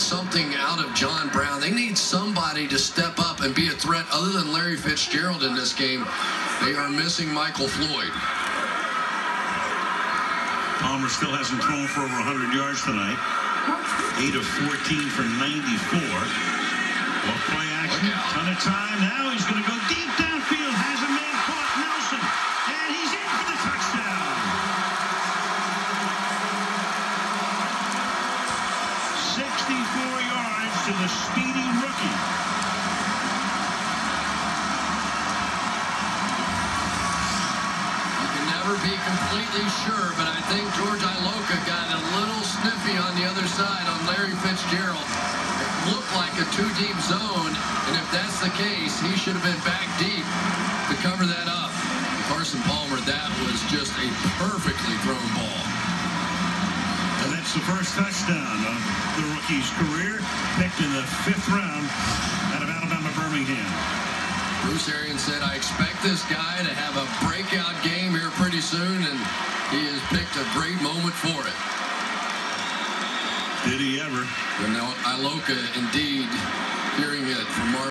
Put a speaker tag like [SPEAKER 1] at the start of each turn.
[SPEAKER 1] need something out of John Brown. They need somebody to step up and be a threat other than Larry Fitzgerald in this game. They are missing Michael Floyd.
[SPEAKER 2] Palmer still hasn't thrown for over 100 yards tonight. 8 of 14 for 94. Well, play action, ton of time. Now he's going to go deep downfield. Has a man caught, Nelson. And he's in for the touchdown. 64 yards to the speedy rookie.
[SPEAKER 1] You can never be completely sure, but I think George Iloka got a little sniffy on the other side on Larry Fitzgerald. It looked like a two-deep zone, and if that's the case, he should have been back deep to cover that up. Carson Palmer, that was just a perfectly thrown ball.
[SPEAKER 2] And that's the first touchdown of the rookie's career, picked in the 5th round out of Alabama Birmingham.
[SPEAKER 1] Bruce Arians said, I expect this guy to have a breakout game here pretty soon, and he has picked a great moment for it.
[SPEAKER 2] Did he ever?
[SPEAKER 1] And now Iloka, indeed, hearing it from Mark.